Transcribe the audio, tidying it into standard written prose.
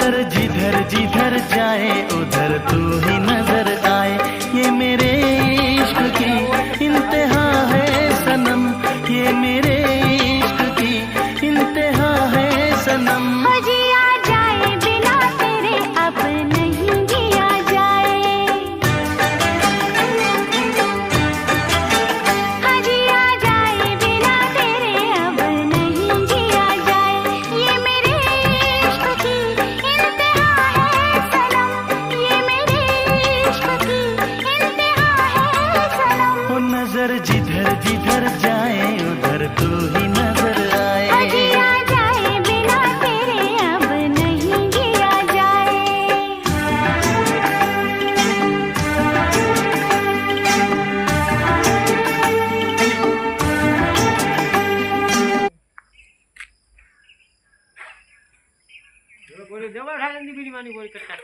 जिधर जिधर जाए उधर तू ही नजर आए। ये मेरे इश्क की इंतहा है सनम, ये मेरे इश्क की इंतहा है सनम। जिया जाए बिना तेरे अब नहीं जिया जाए, जिया जाए बिना तेरे अब नहीं जिया जाए। ये मेरे इश्क की इंतहा है सनम, ये मेरे इश्क की इंतहा है सनम। वो नजर जिधर जिधर जाए उधर तू ही नजर आए। जिया जाए बिना तेरे अब नहीं जिया जाए। बोले जबर खाने दी बीड़ी मानी बोली कट्टा